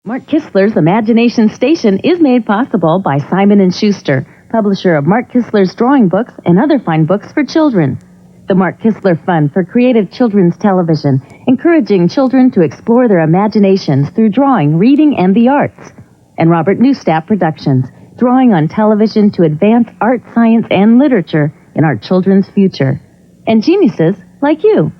Mark Kistler's Imagination Station is made possible by Simon & Schuster, publisher of Mark Kistler's drawing books and other fine books for children. The Mark Kistler Fund for Creative Children's Television, encouraging children to explore their imaginations through drawing, reading, and the arts. And Robert Neustadt Productions, drawing on television to advance art, science, and literature in our children's future. And geniuses like you.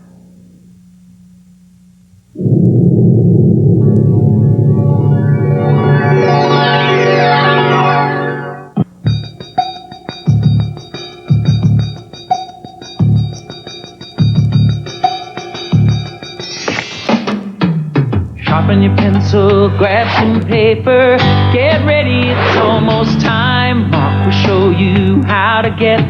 Sharpen your pencil, grab some paper, get ready, it's almost time. Mark will show you how to get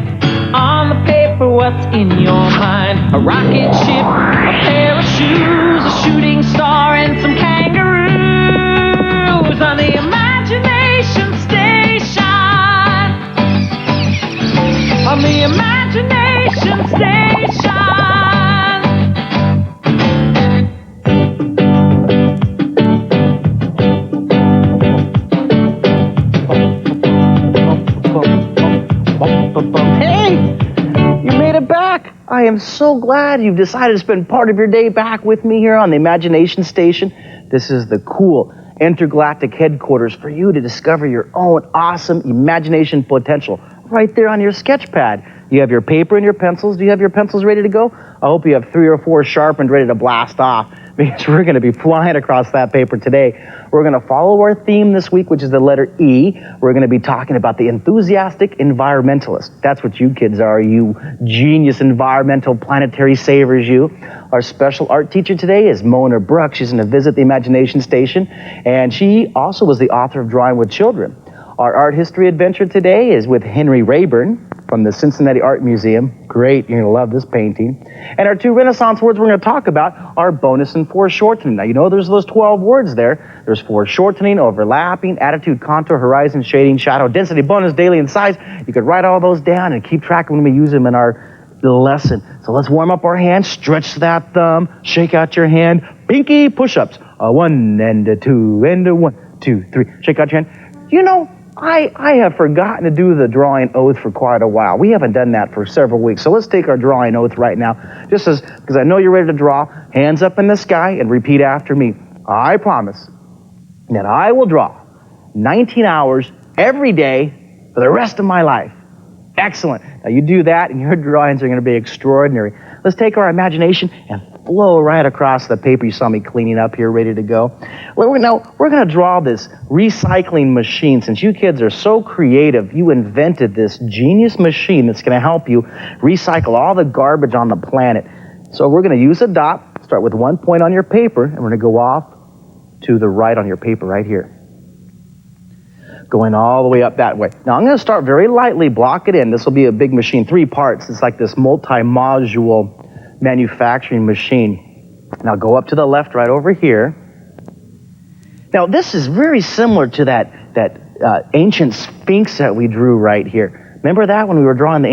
on the paper what's in your mind. A rocket ship, a pair of shoes, a shooting star, and some kangaroos on the Imagination Station. On the Imagination Station. I am so glad you've decided to spend part of your day back with me here on the Imagination Station. This is the cool intergalactic headquarters for you to discover your own awesome imagination potential right there on your sketch pad. You have your paper and your pencils. Do you have your pencils ready to go? I hope you have 3 or 4 sharpened, ready to blast off, because we're going to be flying across that paper today. We're going to follow our theme this week, which is the letter E. We're going to be talking about the enthusiastic environmentalist. That's what you kids are, you genius environmental planetary savers, you. Our special art teacher today is Mona Brookes. She's going to visit the Imagination Station, and she also was the author of Drawing with Children. Our art history adventure today is with Henry Raeburn from the Cincinnati Art Museum. Great, you're going to love this painting. And our 2 Renaissance words we're going to talk about are bonus and foreshortening. Now, you know there's those 12 words there. There's foreshortening, overlapping, attitude, contour, horizon, shading, shadow, density, bonus, daily, and size. You could write all those down and keep track when we use them in our lesson. So let's warm up our hands, stretch that thumb, shake out your hand, pinky push-ups. 1 and a 2 and a 1, 2, 3. Shake out your hand. You know, I have forgotten to do the drawing oath for quite a while. We haven't done that for several weeks. So let's take our drawing oath right now. Because I know you're ready to draw. Hands up in the sky and repeat after me. I promise that I will draw 19 hours every day for the rest of my life. Excellent. Now you do that and your drawings are going to be extraordinary. Let's take our imagination and flow right across the paper. You saw me cleaning up here, ready to go. Now, we're going to draw this recycling machine. Since you kids are so creative, you invented this genius machine that's going to help you recycle all the garbage on the planet. So we're going to use a dot, start with 1 point on your paper, and we're going to go off to the right on your paper right here. Going all the way up that way. Now, I'm going to start very lightly, block it in. This will be a big machine, 3 parts. It's like this multi-module manufacturing machine. Now go up to the left right over here. Now this is very similar to that ancient Sphinx that we drew right here. Remember that when we were drawing the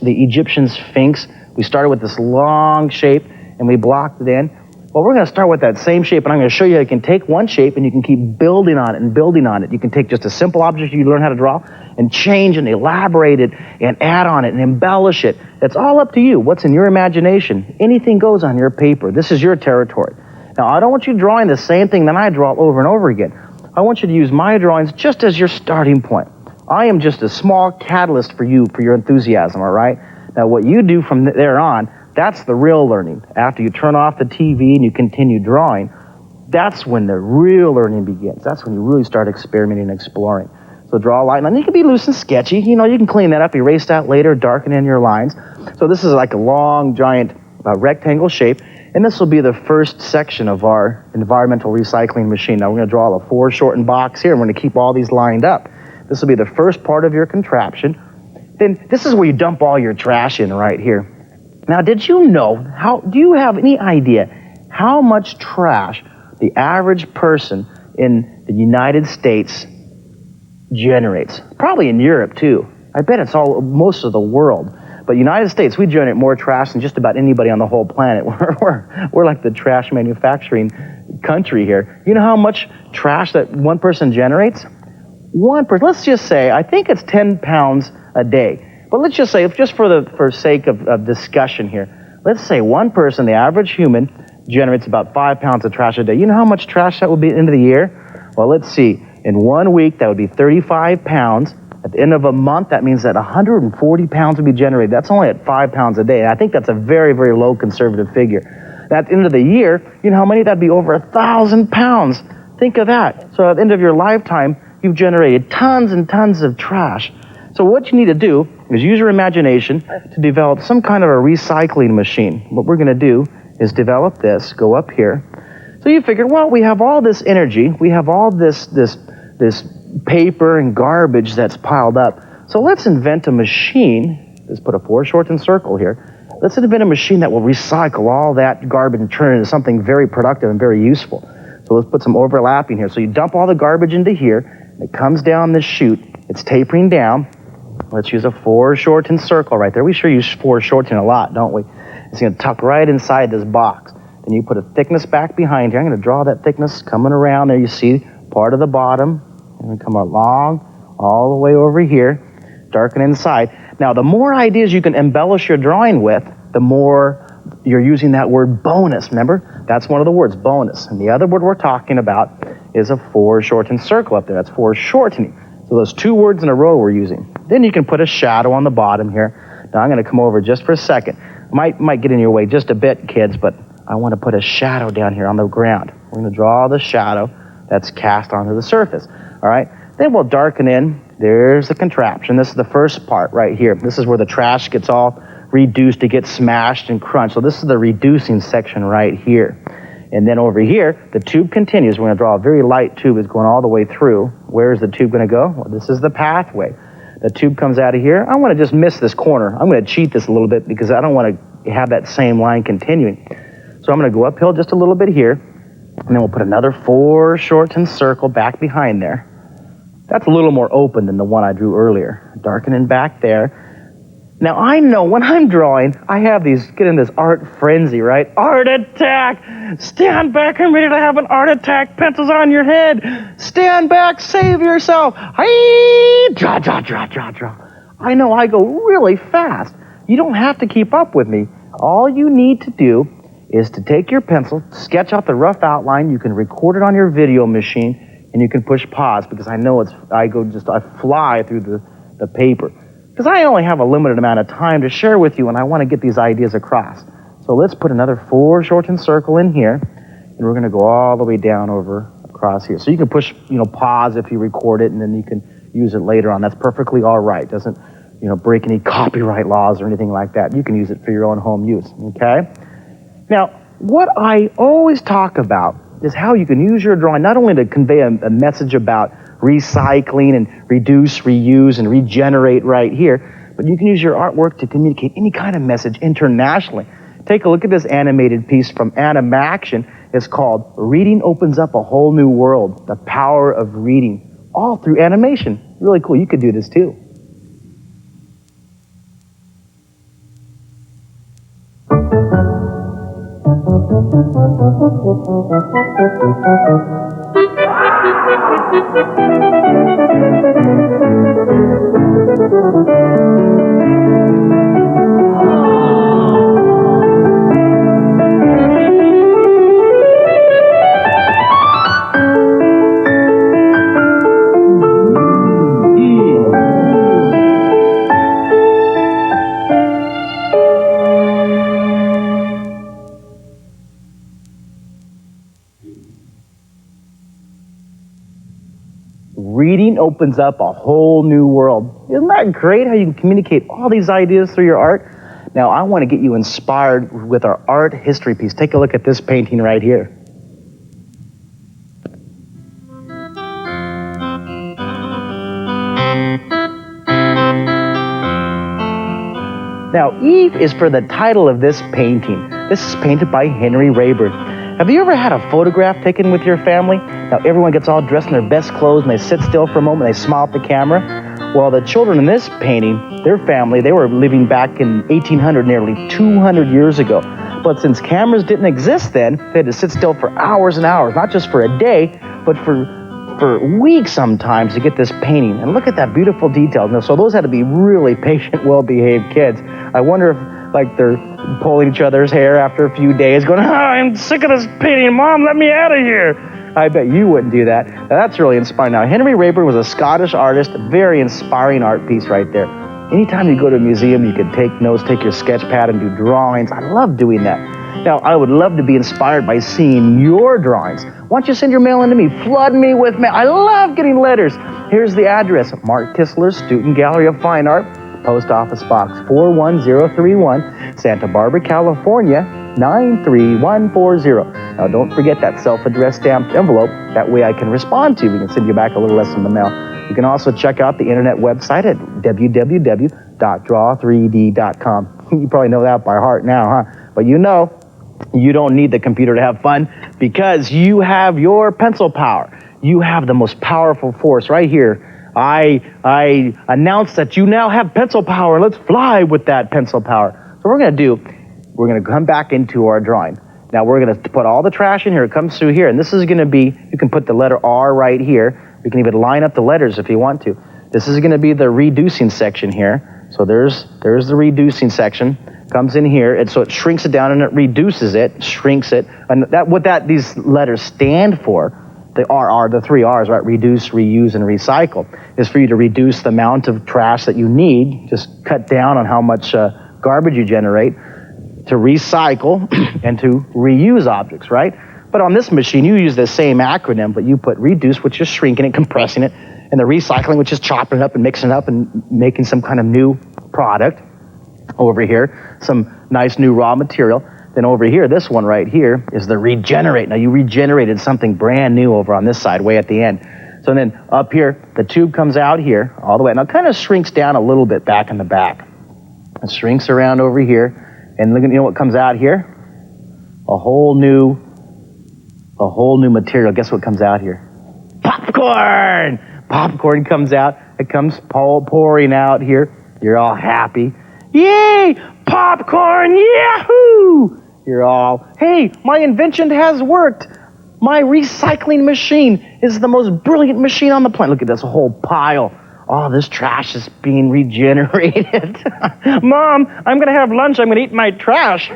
Egyptian Sphinx? We started with this long shape and we blocked it in. Well, we're going to start with that same shape, and I'm going to show you how you can take one shape and you can keep building on it and building on it. You can take just a simple object you learn how to draw and change and elaborate it and add on it and embellish it. It's all up to you. What's in your imagination? Anything goes on your paper. This is your territory. Now, I don't want you drawing the same thing that I draw over and over again. I want you to use my drawings just as your starting point. I am just a small catalyst for you, for your enthusiasm, all right? Now, what you do from there on, that's the real learning. After you turn off the TV and you continue drawing, that's when the real learning begins. That's when you really start experimenting and exploring. So draw a line. And you can be loose and sketchy. You know, you can clean that up, erase that later, darken in your lines. So this is like a long, giant rectangle shape. And this will be the first section of our environmental recycling machine. Now we're going to draw a foreshortened box here. And we're going to keep all these lined up. This will be the first part of your contraption. Then this is where you dump all your trash in right here. Now, did you know, do you have any idea how much trash the average person in the United States generates? Probably in Europe, too. I bet it's most of the world. But United States, we generate more trash than just about anybody on the whole planet. We're like the trash manufacturing country here. You know how much trash that one person generates? One person, let's just say, I think it's 10 pounds a day. But let's just say, just for sake of discussion here, let's say one person, the average human, generates about 5 pounds of trash a day. You know how much trash that would be at the end of the year? Well, let's see. In 1 week, that would be 35 pounds. At the end of a month, that means that 140 pounds would be generated. That's only at 5 pounds a day. And I think that's a very, very low conservative figure. At the end of the year, you know how many? That'd be over 1,000 pounds. Think of that. So at the end of your lifetime, you've generated tons and tons of trash. So what you need to do is use your imagination to develop some kind of a recycling machine. What we're going to do is develop this, go up here. So you figure, well, we have all this energy, we have all this paper and garbage that's piled up. So let's invent a machine. Let's put a foreshortened circle here. Let's invent a machine that will recycle all that garbage and turn it into something very productive and very useful. So let's put some overlapping here. So you dump all the garbage into here, and it comes down this chute. It's tapering down. Let's use a foreshortened circle right there. We sure use foreshortening a lot, don't we? It's going to tuck right inside this box. Then you put a thickness back behind here. I'm going to draw that thickness coming around there. You see part of the bottom. And we come along all the way over here, darken inside. Now, the more ideas you can embellish your drawing with, the more you're using that word bonus. Remember? That's one of the words, bonus. And the other word we're talking about is a foreshortened circle up there. That's foreshortening. So those two words in a row we're using. Then you can put a shadow on the bottom here. Now I'm going to come over just for a second. Might get in your way just a bit, kids, but I want to put a shadow down here on the ground. We're going to draw the shadow that's cast onto the surface. All right? Then we'll darken in. There's the contraption. This is the first part right here. This is where the trash gets all reduced to get smashed and crunched. So this is the reducing section right here. And then over here, the tube continues. We're going to draw a very light tube. It's going all the way through. Where is the tube going to go? Well, this is the pathway. The tube comes out of here. I want to just miss this corner. I'm going to cheat this a little bit because I don't want to have that same line continuing. So I'm going to go uphill just a little bit here. And then we'll put another foreshortened circle back behind there. That's a little more open than the one I drew earlier. Darkening back there. Now, I know when I'm drawing, I have get in this art frenzy, right? Art attack! Stand back, I'm ready to have an art attack. Pencils on your head. Stand back, save yourself. Hey, draw. I know I go really fast. You don't have to keep up with me. All you need to do is to take your pencil, sketch out the rough outline. You can record it on your video machine, and you can push pause because I know I fly through the paper. Because I only have a limited amount of time to share with you, and I want to get these ideas across. So let's put another foreshortened circle in here, and we're going to go all the way down across here. So you can push, pause if you record it, and then you can use it later on. That's perfectly all right. It doesn't, break any copyright laws or anything like that. You can use it for your own home use, okay? Now, what I always talk about is how you can use your drawing not only to convey a message about recycling and reduce, reuse, and regenerate right here, but you can use your artwork to communicate any kind of message internationally. Take a look at this animated piece from Animaction. It's called Reading Opens Up a Whole New World, The Power of Reading, all through animation. Really cool. You could do this too. Reading opens up a whole new world. Isn't that great how you can communicate all these ideas through your art? Now, I want to get you inspired with our art history piece. Take a look at this painting right here. Now, Eve is for the title of this painting. This is painted by Henry Raeburn. Have you ever had a photograph taken with your family? Now, everyone gets all dressed in their best clothes, and they sit still for a moment, they smile at the camera. Well, the children in this painting, their family, they were living back in 1800, nearly 200 years ago. But since cameras didn't exist then, they had to sit still for hours and hours, not just for a day, but for weeks sometimes to get this painting. And look at that beautiful detail. So those had to be really patient, well-behaved kids. I wonder if, like, they're pulling each other's hair after a few days, going, I'm sick of this painting. Mom, let me out of here. I bet you wouldn't do that. Now, that's really inspiring. Now, Henry Raeburn was a Scottish artist, a very inspiring art piece right there. Anytime you go to a museum, you can take notes, take your sketch pad and do drawings. I love doing that. Now, I would love to be inspired by seeing your drawings. Why don't you send your mail in to me? Flood me with mail. I love getting letters. Here's the address. Mark Kistler, Student Gallery of Fine Art, Post Office Box 41031, Santa Barbara, California, 93140. Now, don't forget that self-addressed stamped envelope. That way I can respond to you. We can send you back a little less in the mail. You can also check out the internet website at www.draw3d.com. You probably know that by heart now, huh? But you know, you don't need the computer to have fun because you have your pencil power. You have the most powerful force right here. I announce that you now have pencil power. Let's fly with that pencil power. So what we're going to do, we're going to come back into our drawing. Now we're going to put all the trash in here. It comes through here. And this is going to be, you can put the letter R right here. You can even line up the letters if you want to. This is going to be the reducing section here. So there's the reducing section. Comes in here, and so it shrinks it down and it reduces it, shrinks it. And these letters stand for, the RR, the three R's, right? Reduce, reuse, and recycle, is for you to reduce the amount of trash that you need, just cut down on how much garbage you generate, to recycle, and to reuse objects, right? But on this machine, you use the same acronym, but you put reduce, which is shrinking it, compressing it, and the recycling, which is chopping it up and mixing it up and making some kind of new product. Over here, some nice new raw material. Then over here, this one right here is the regenerate. Now you regenerated something brand new over on this side, way at the end. So then up here, the tube comes out here all the way. Now it kind of shrinks down a little bit back in the back. It shrinks around over here. And look at, you know what comes out here? A whole new material. Guess what comes out here? Popcorn! Popcorn comes out. It comes pouring out here. You're all happy. Yay! Popcorn! Yahoo! You're all, hey, my invention has worked. My recycling machine is the most brilliant machine on the planet. Look at this whole pile. Oh, this trash is being regenerated. Mom, I'm going to have lunch. I'm going to eat my trash.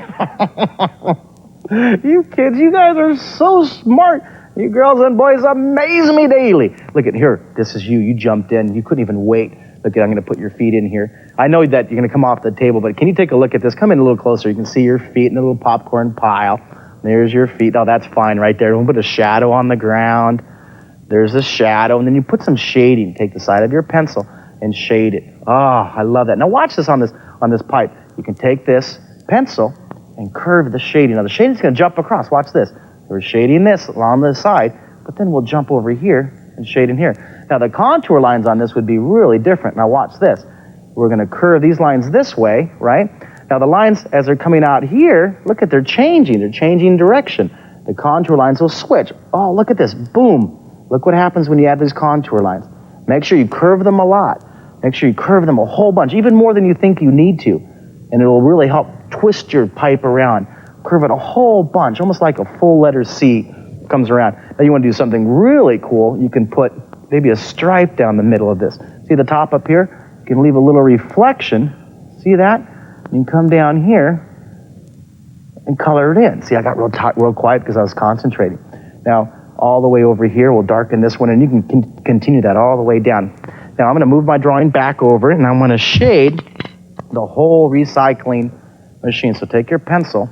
You kids, you guys are so smart. You girls and boys amaze me daily. Look at here. This is you. You jumped in. You couldn't even wait. Look, I'm going to put your feet in here. I know that you're going to come off the table, but can you take a look at this? Come in a little closer. You can see your feet in the little popcorn pile. There's your feet. Oh, that's fine right there. We'll put a shadow on the ground. There's the shadow, and then you put some shading. Take the side of your pencil and shade it. Oh, I love that. Now watch this on this pipe. You can take this pencil and curve the shading. Now the shading's going to jump across. Watch this. We're shading this along the side, but then we'll jump over here and shade in here. Now the contour lines on this would be really different. Now watch this. We're going to curve these lines this way, right? Now the lines, as they're coming out here, look at, they're changing. They're changing direction. The contour lines will switch. Oh, look at this. Boom. Look what happens when you add these contour lines. Make sure you curve them a lot. Make sure you curve them a whole bunch, even more than you think you need to. And it will really help twist your pipe around. Curve it a whole bunch, almost like a full letter C comes around. Now you want to do something really cool. You can put maybe a stripe down the middle of this. See the top up here? You can leave a little reflection. See that? You can come down here and color it in. See, I got real quiet because I was concentrating. Now, all the way over here, we'll darken this one, and you can continue that all the way down. Now, I'm going to move my drawing back over, and I'm going to shade the whole recycling machine. So take your pencil,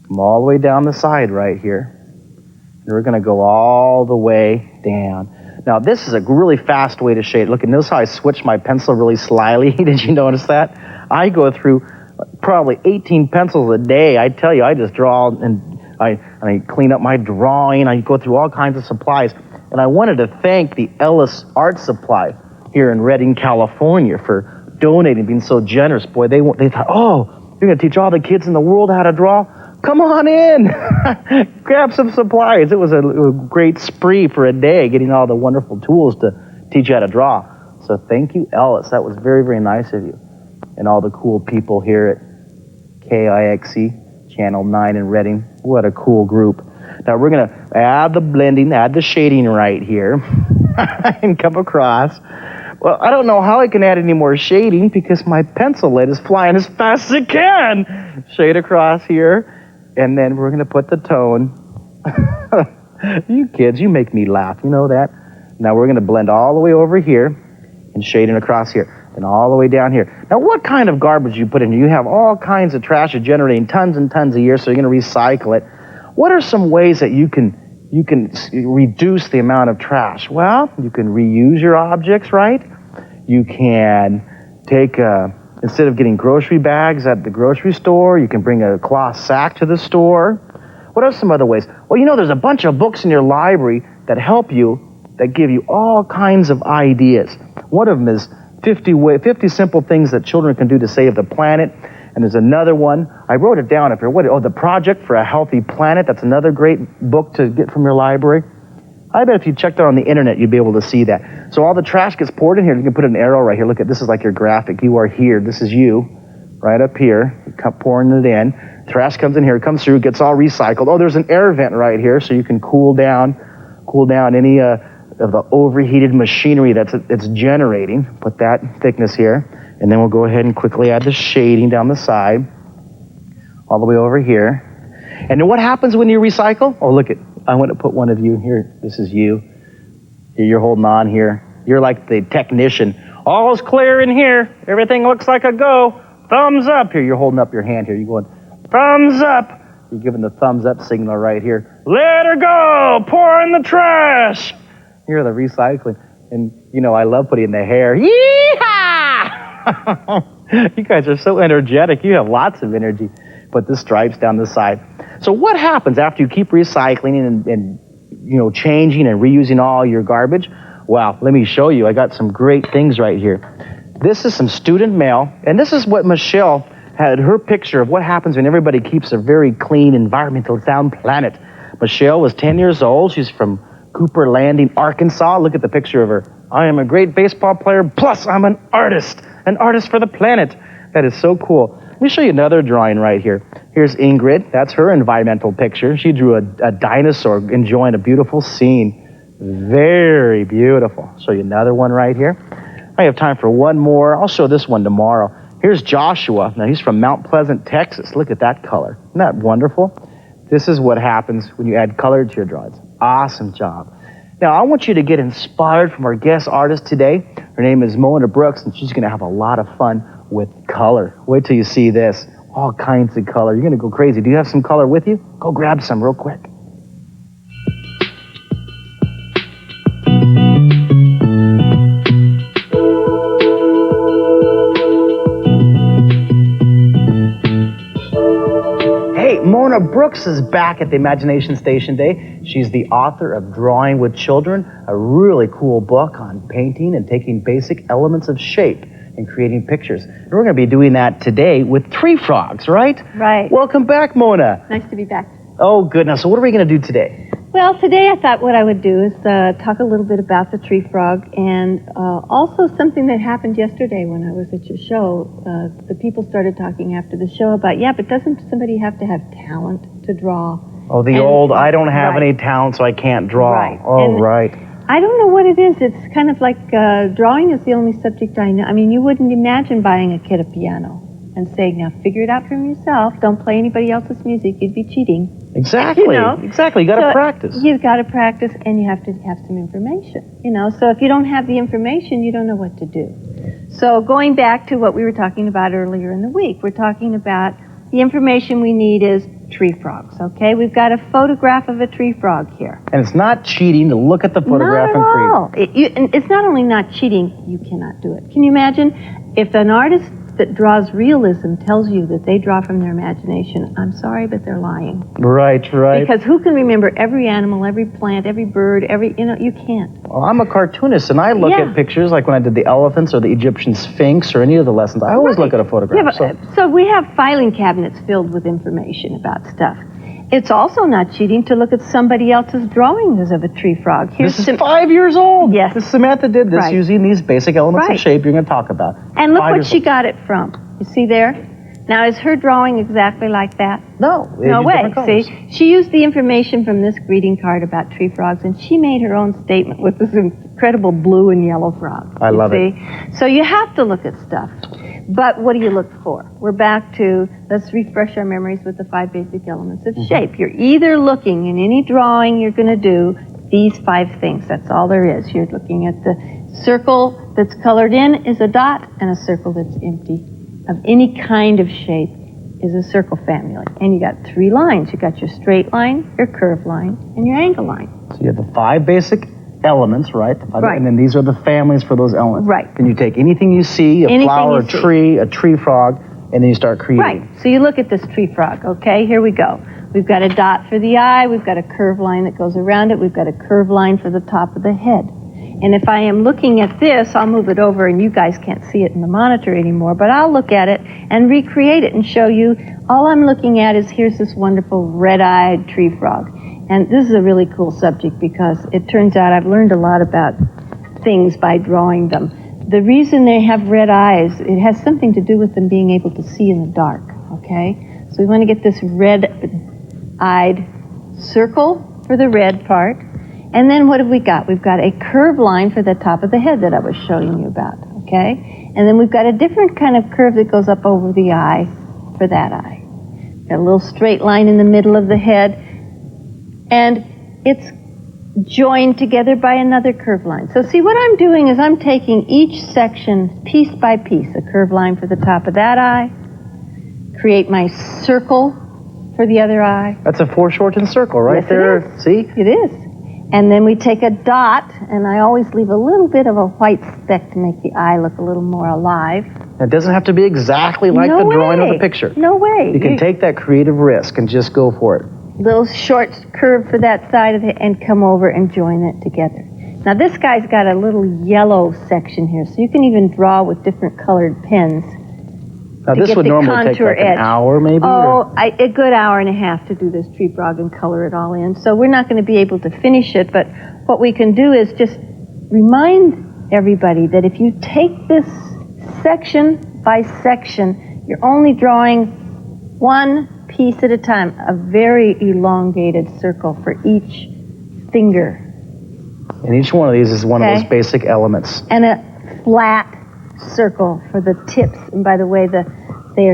come all the way down the side right here, and we're going to go all the way down. Now, this is a really fast way to shade. Look, and notice how I switch my pencil really slyly. Did you notice that? I go through probably 18 pencils a day. I tell you, I just draw and I clean up my drawing. I go through all kinds of supplies. And I wanted to thank the Ellis Art Supply here in Redding, California for donating, being so generous. Boy, they thought, oh, you're going to teach all the kids in the world how to draw? Come on in. Grab some supplies. It was a great spree for a day, getting all the wonderful tools to teach you how to draw. So thank you, Ellis. That was very, very nice of you. And all the cool people here at KIXE. Channel 9 in Redding. What a cool group. Now we're going to add the blending, add the shading right here, and come across. Well, I don't know how I can add any more shading because my pencil lead is flying as fast as it can. Shade across here, and then we're going to put the tone. You kids, you make me laugh. You know that? Now we're going to blend all the way over here and shading across here, and all the way down here. Now, what kind of garbage you put in here? You have all kinds of trash you're generating tons and tons a year, so you're going to recycle it. What are some ways that you can reduce the amount of trash? Well, you can reuse your objects, right? You can take, instead of getting grocery bags at the grocery store, you can bring a cloth sack to the store. What are some other ways? Well, you know, there's a bunch of books in your library that help you, that give you all kinds of ideas. One of them is 50 simple things that children can do to save the planet. And there's another one. I wrote it down up here. The Project for a Healthy Planet. That's another great book to get from your library. I bet if you checked out on the internet, you'd be able to see that. So all the trash gets poured in here. You can put an arrow right here. Look at this is like your graphic. You are here. This is you, right up here. You come pouring it in. Trash comes in here. It comes through. Gets all recycled. Oh, there's an air vent right here, so you can cool down any of the overheated machinery that's it's generating. Put that thickness here. And then we'll go ahead and quickly add the shading down the side, all the way over here. And then what happens when you recycle? Oh, look I want to put one of you here. This is you. You're holding on here. You're like the technician. All's clear in here. Everything looks like a go. Thumbs up. Here, you're holding up your hand here. You're going, thumbs up. You're giving the thumbs up signal right here. Let her go. Pour in the trash. Here, the recycling. And, you know, I love putting in the hair. Yeehaw! You guys are so energetic. You have lots of energy. Put the stripes down the side. So what happens after you keep recycling and you know, changing and reusing all your garbage? Well, let me show you. I got some great things right here. This is some student mail, and this is what Michelle had her picture of what happens when everybody keeps a very clean, environmental sound planet. Michelle was 10 years old. She's from Cooper Landing, Arkansas. Look at the picture of her. I am a great baseball player, plus I'm an artist for the planet. That is so cool. Let me show you another drawing right here. Here's Ingrid. That's her environmental picture. She drew a dinosaur enjoying a beautiful scene. Very beautiful. Show you another one right here. I have time for one more. I'll show this one tomorrow. Here's Joshua. Now, he's from Mount Pleasant, Texas. Look at that color. Isn't that wonderful? This is what happens when you add color to your drawings. Awesome job. Now, I want you to get inspired from our guest artist today. Her name is Mona Brookes, and she's going to have a lot of fun with color. Wait till you see this. All kinds of color. You're going to go crazy. Do you have some color with you? Go grab some real quick. Mona Brookes is back at the Imagination Station Day. She's the author of Drawing with Children, a really cool book on painting and taking basic elements of shape and creating pictures. And we're going to be doing that today with tree frogs, right? Right. Welcome back, Mona. Nice to be back. Oh, goodness. So what are we going to do today? Well, today I thought what I would do is talk a little bit about the tree frog and also something that happened yesterday when I was at your show. The people started talking after the show about, but doesn't somebody have to have talent to draw? Oh, I don't have any talent, so I can't draw. Right. Oh, right. I don't know what it is. It's kind of like drawing is the only subject I know. I mean, you wouldn't imagine buying a kid a piano and saying, now figure it out for yourself. Don't play anybody else's music. You'd be cheating. Exactly. Exactly. You got to practice. You've got to practice, and you have to have some information. So if you don't have the information, you don't know what to do. So going back to what we were talking about earlier in the week, we're talking about the information we need is tree frogs, okay? We've got a photograph of a tree frog here. And it's not cheating to look at the photograph and create. Not at all. It's not only not cheating, you cannot do it. Can you imagine if an artist that draws realism tells you that they draw from their imagination? I'm sorry, but they're lying. Right. Because who can remember every animal, every plant, every bird, you can't. Well, I'm a cartoonist, and I look at pictures like when I did the elephants or the Egyptian Sphinx or any of the lessons. I always look at a photograph. So we have filing cabinets filled with information about stuff. It's also not cheating to look at somebody else's drawings of a tree frog. This is 5 years old. Yes. Samantha did this using these basic elements of shape you're going to talk about. And look what she got it from. You see there? Now, is her drawing exactly like that? No. No way. See, she used the information from this greeting card about tree frogs, and she made her own statement with this incredible blue and yellow frog. I love it. So you have to look at stuff. But what do you look for? We're back to, let's refresh our memories with the 5 basic elements of shape. You're either looking in any drawing you're going to do these 5 things. That's all there is. You're looking at the circle that's colored in is a dot, and a circle that's empty of any kind of shape is a circle family. And you got 3 lines. You got your straight line, your curved line, and your angle line. So you have the 5 basic elements, right? Right. And then these are the families for those elements. Right. Then you take anything you see, a flower, a tree, a tree frog, and then you start creating. Right. So you look at this tree frog, okay? Here we go. We've got a dot for the eye. We've got a curved line that goes around it. We've got a curved line for the top of the head. And if I am looking at this, I'll move it over, and you guys can't see it in the monitor anymore, but I'll look at it and recreate it and show you. All I'm looking at is here's this wonderful red-eyed tree frog. And this is a really cool subject because it turns out I've learned a lot about things by drawing them. The reason they have red eyes, it has something to do with them being able to see in the dark, okay? So we want to get this red-eyed circle for the red part. And then what have we got? We've got a curved line for the top of the head that I was showing you about, okay? And then we've got a different kind of curve that goes up over the eye for that eye. Got a little straight line in the middle of the head, and it's joined together by another curved line. So see, what I'm doing is I'm taking each section piece by piece, a curved line for the top of that eye, create my circle for the other eye. That's a foreshortened circle right Yes, there. it is. See? It is. And then we take a dot, and I always leave a little bit of a white speck to make the eye look a little more alive. It doesn't have to be exactly like the drawing of the picture. No way. You can take that creative risk and just go for it. Little short curve for that side of it and come over and join it together. Now this guy's got a little yellow section here, so you can even draw with different colored pens. Now this would normally take like an hour maybe? A good hour and a half to do this tree frog and color it all in. So we're not going to be able to finish it, but what we can do is just remind everybody that if you take this section by section, you're only drawing one piece at a time, a very elongated circle for each finger. And each one of these is one of those basic elements. And a flat circle for the tips. And by the way, they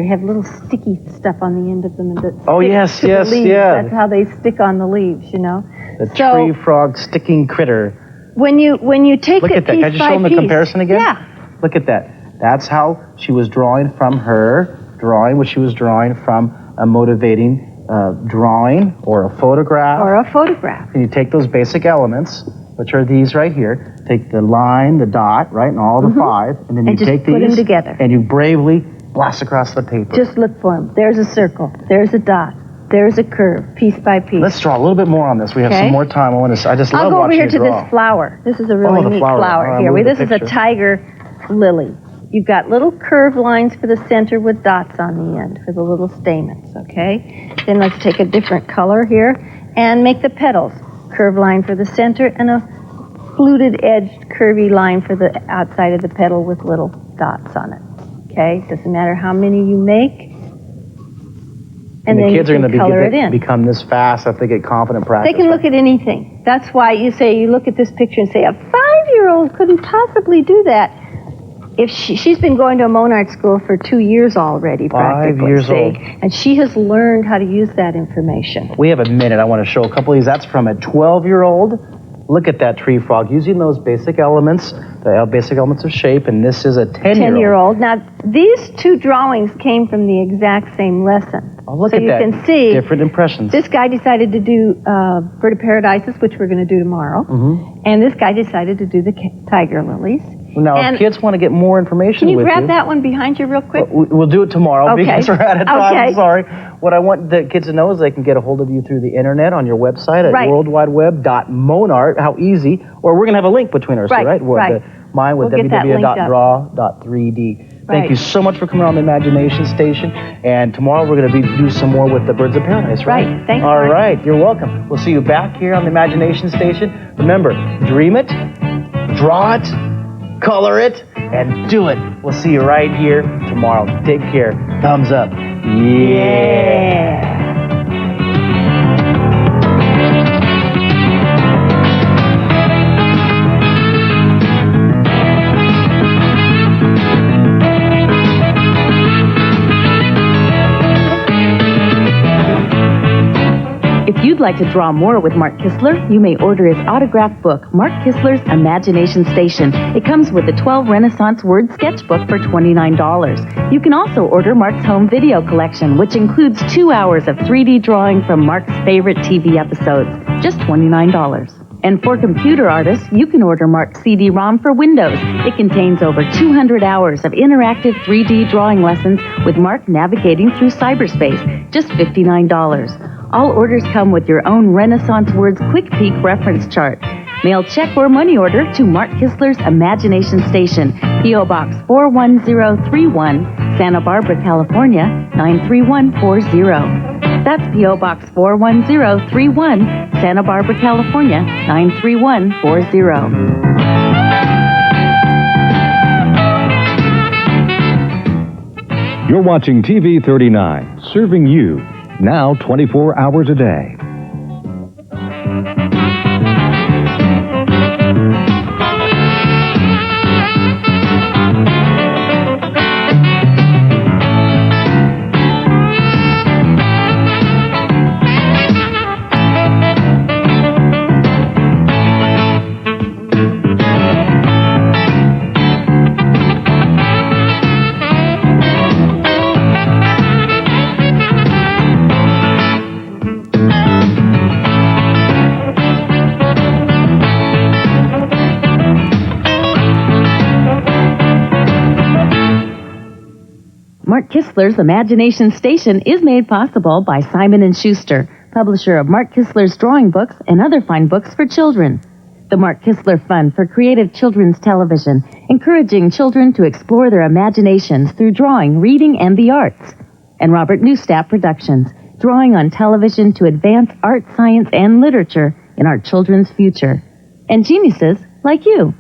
have little sticky stuff on the end of them. And yes. That's how they stick on the leaves, you know. The tree frog sticking critter. When you take Look it at that. piece Can I just by show them the piece, comparison again? Yeah. Look at that. That's how she was drawing from her drawing, which she was drawing from a motivating drawing or a photograph. Or a photograph. And you take those basic elements, which are these right here. Take the line, the dot, right, and all the 5, and then you take these put them together. and you bravely blast across the paper. Just look for them. There's a circle. There's a dot. There's a curve, piece by piece. Let's draw a little bit more on this. We have some more time. I just love I'll go over watching here you to draw. this flower. This is a really the neat flower. flower here. Move the This is a picture. tiger lily. You've got little curved lines for the center with dots on the end for the little stamens, okay? Then let's take a different color here and make the petals. Curved line for the center and a fluted edged curvy line for the outside of the petal with little dots on it, okay? Doesn't matter how many you make. And the then kids you are can going color it to in. become this fast if they get confident practice. They can look at anything. That's why you look at this picture and say, a 5-year-old couldn't possibly do that. If she's been going to a Monarch school for 2 years already, practically. 5 years old. And she has learned how to use that information. We have a minute. I want to show a couple of these. That's from a 12-year-old. Look at that tree frog using those basic elements, the basic elements of shape, and this is a 10-year-old. Now, these 2 drawings came from the exact same lesson. Oh, look so at you that. can see Different impressions. this guy decided to do Bird of Paradises, which we're going to do tomorrow. And this guy decided to do the tiger lilies. Now, if kids want to get more information Can you with grab that one behind you real quick? We'll do it tomorrow because we're out of time. Okay. I'm sorry. What I want the kids to know is they can get a hold of you through the internet on your website at worldwideweb.monart. How easy. Or we're going to have a link between our two, right? Mine with www.draw.3D. Thank you so much for coming on the Imagination Station. And tomorrow we're going to do some more with the Birds of Paradise, right? Thanks, All Mark. right. You're welcome. We'll see you back here on the Imagination Station. Remember, dream it, draw it, color it, and do it. We'll see you right here tomorrow. Take care. Thumbs up. Yeah. If you'd like to draw more with Mark Kistler, you may order his autographed book, Mark Kistler's Imagination Station. It comes with a 12 Renaissance word sketchbook for $29. You can also order Mark's home video collection, which includes 2 hours of 3D drawing from Mark's favorite TV episodes, just $29. And for computer artists, you can order Mark's CD-ROM for Windows. It contains over 200 hours of interactive 3D drawing lessons with Mark navigating through cyberspace, just $59. All orders come with your own Renaissance Words Quick Peek reference chart. Mail check or money order to Mark Kistler's Imagination Station, P.O. Box 41031, Santa Barbara, California, 93140. That's P.O. Box 41031, Santa Barbara, California, 93140. You're watching TV 39, serving you now 24 hours a day. Mark Kistler's Imagination Station is made possible by Simon & Schuster, publisher of Mark Kistler's drawing books and other fine books for children. The Mark Kistler Fund for Creative Children's Television, encouraging children to explore their imaginations through drawing, reading, and the arts. And Robert Newstapp Productions, drawing on television to advance art, science, and literature in our children's future. And geniuses like you.